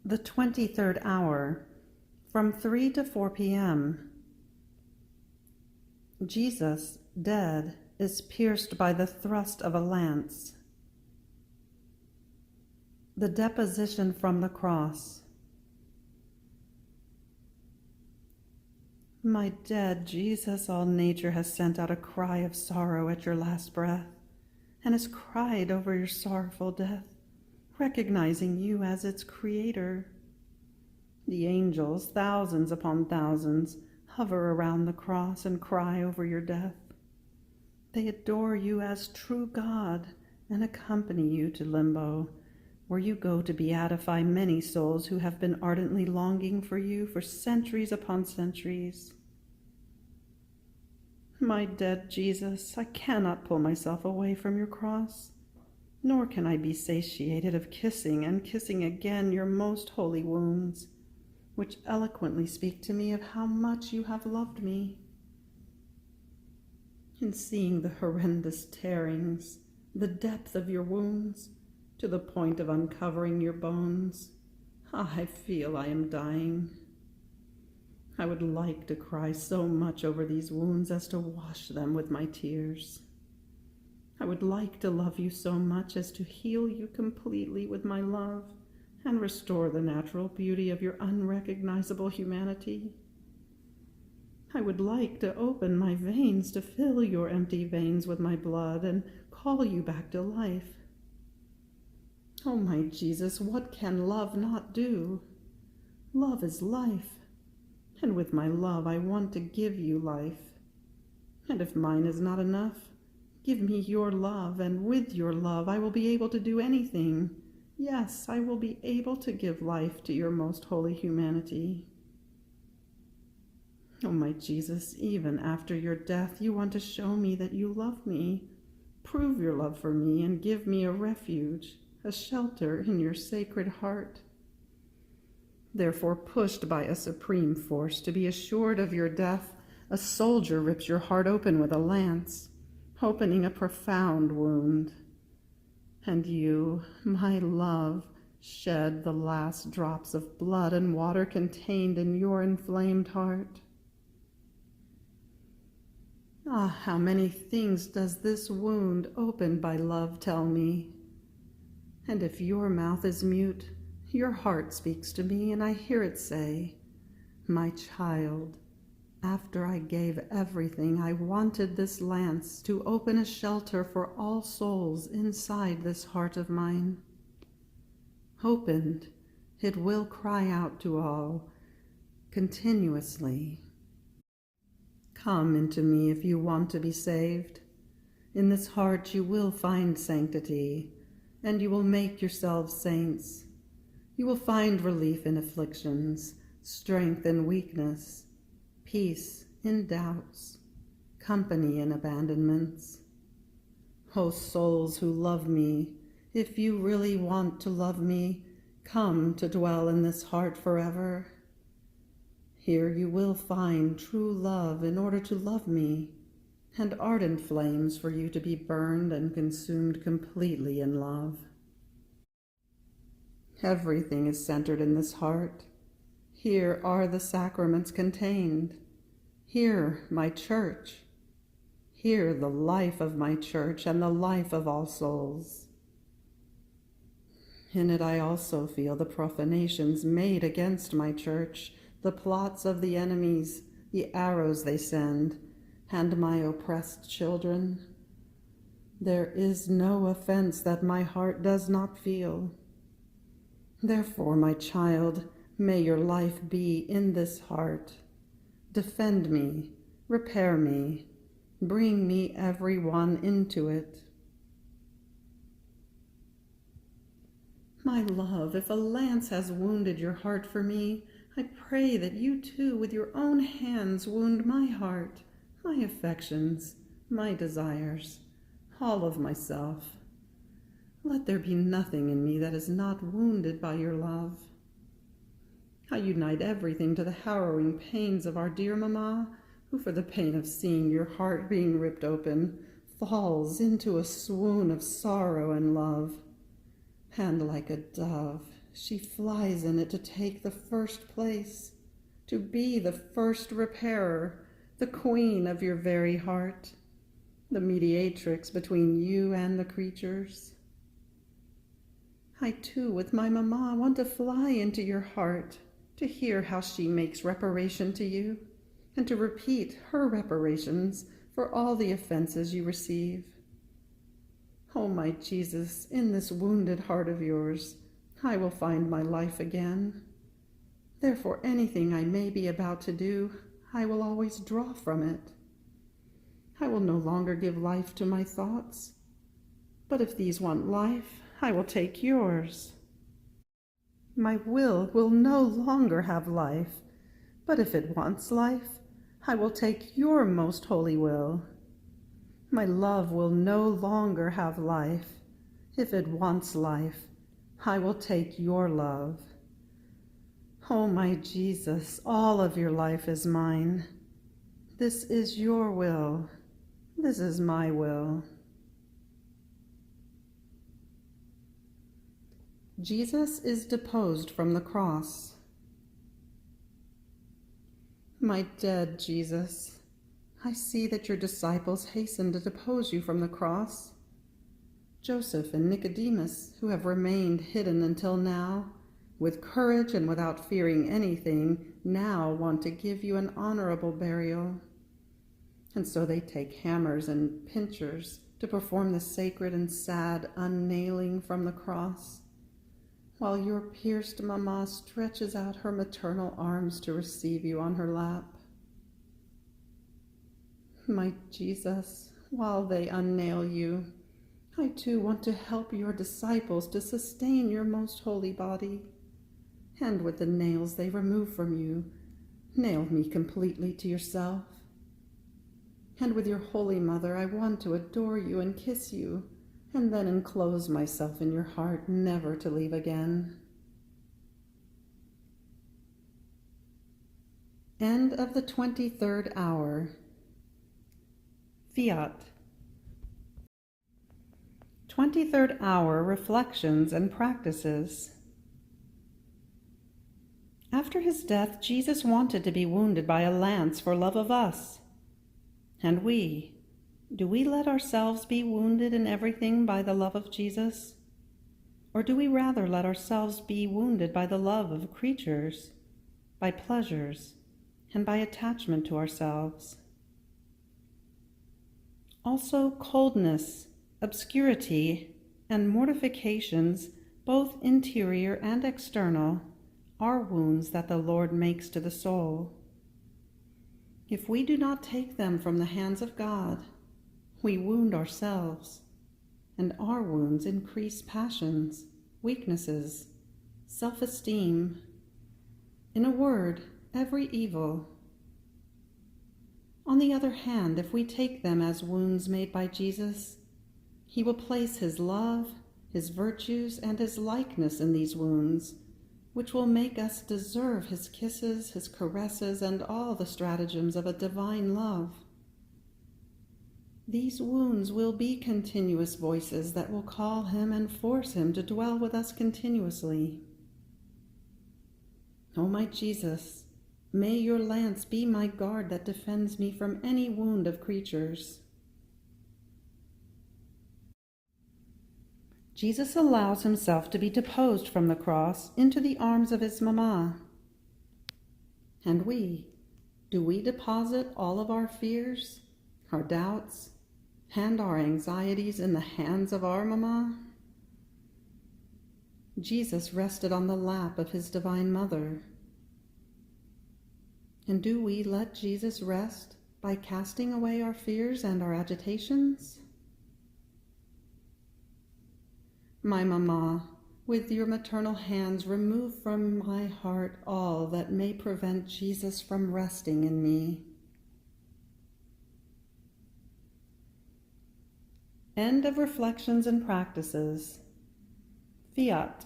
The 23rd hour, from 3 to 4 p.m. Jesus, dead, is pierced by the thrust of a lance. The deposition from the cross. My dead Jesus, all nature has sent out a cry of sorrow at your last breath, and has cried over your sorrowful death, recognizing you as its creator. The angels, thousands upon thousands, hover around the cross and cry over your death. They adore you as true God and accompany you to limbo, where you go to beatify many souls who have been ardently longing for you for centuries upon centuries. My dead Jesus, I cannot pull myself away from your cross, nor can I be satiated of kissing and kissing again your most holy wounds, which eloquently speak to me of how much you have loved me. In seeing the horrendous tearings, the depth of your wounds, to the point of uncovering your bones, I feel I am dying. I would like to cry so much over these wounds as to wash them with my tears. I would like to love you so much as to heal you completely with my love and restore the natural beauty of your unrecognizable humanity. I would like to open my veins to fill your empty veins with my blood and call you back to life. Oh, my Jesus, what can love not do? Love is life, and with my love I want to give you life. And if mine is not enough, give me your love, and with your love I will be able to do anything. Yes, I will be able to give life to your most holy humanity. Oh, my Jesus, even after your death, you want to show me that you love me. Prove your love for me and give me a refuge, a shelter in your sacred heart. Therefore, pushed by a supreme force to be assured of your death, a soldier rips your heart open with a lance, opening a profound wound. And you, my love, shed the last drops of blood and water contained in your inflamed heart. Ah, how many things does this wound opened by love tell me? And if your mouth is mute, your heart speaks to me, and I hear it say, my child, after I gave everything, I wanted this lance to open a shelter for all souls inside this heart of mine. Opened, it will cry out to all, continuously. Come into me if you want to be saved. In this heart you will find sanctity, and you will make yourselves saints. You will find relief in afflictions, strength in weakness, peace in doubts, company in abandonments. O souls who love me, if you really want to love me, come to dwell in this heart forever. Here you will find true love in order to love me, and ardent flames for you to be burned and consumed completely in love. Everything is centered in this heart. Here are the sacraments contained. Here my church. Here the life of my church and the life of all souls. In it I also feel the profanations made against my church, the plots of the enemies, the arrows they send, and my oppressed children. There is no offense that my heart does not feel. Therefore, my child, may your life be in this heart. Defend me, repair me, bring me every one into it. My love, if a lance has wounded your heart for me, I pray that you too with your own hands wound my heart, my affections, my desires, all of myself. Let there be nothing in me that is not wounded by your love. I unite everything to the harrowing pains of our dear mamma, who for the pain of seeing your heart being ripped open, falls into a swoon of sorrow and love, and like a dove she flies in it to take the first place, to be the first repairer, the queen of your very heart, the mediatrix between you and the creatures. I too, with my mamma, want to fly into your heart, to hear how she makes reparation to you, and to repeat her reparations for all the offenses you receive. Oh, my Jesus, in this wounded heart of yours, I will find my life again. Therefore, anything I may be about to do, I will always draw from it. I will no longer give life to my thoughts, but if these want life, I will take yours. My will no longer have life, but if it wants life, I will take your most holy will. My love will no longer have life. If it wants life, I will take your love. Oh, my Jesus, all of your life is mine. This is your will. This is my will. Jesus is deposed from the cross. My dead Jesus, I see that your disciples hasten to depose you from the cross. Joseph and Nicodemus, who have remained hidden until now, with courage and without fearing anything, now want to give you an honorable burial. And so they take hammers and pincers to perform the sacred and sad unnailing from the cross, while your pierced mamma stretches out her maternal arms to receive you on her lap. My Jesus, while they unnail you, I too want to help your disciples to sustain your most holy body, and with the nails they remove from you, nail me completely to yourself. And with your Holy Mother, I want to adore you and kiss you, and then enclose myself in your heart, never to leave again. End of the 23rd hour. Fiat. 23rd hour reflections and practices. After his death, Jesus wanted to be wounded by a lance for love of us. And do we let ourselves be wounded in everything by the love of Jesus? Or do we rather let ourselves be wounded by the love of creatures, by pleasures, and by attachment to ourselves? Also, coldness, obscurity, and mortifications, both interior and external, are wounds that the Lord makes to the soul. If we do not take them from the hands of God, we wound ourselves, and our wounds increase passions, weaknesses, self-esteem, in a word, every evil. On the other hand, if we take them as wounds made by Jesus, he will place his love, his virtues, and his likeness in these wounds, which will make us deserve his kisses, his caresses, and all the stratagems of a divine love. These wounds will be continuous voices that will call him and force him to dwell with us continuously. O my Jesus, may your lance be my guard that defends me from any wound of creatures. Jesus allows himself to be deposed from the cross into the arms of his mamma. And do we deposit all of our fears, our doubts, and our anxieties in the hands of our mamma? Jesus rested on the lap of his divine mother. And do we let Jesus rest by casting away our fears and our agitations? My mamma, with your maternal hands remove from my heart all that may prevent Jesus from resting in me. End of reflections and practices. Fiat.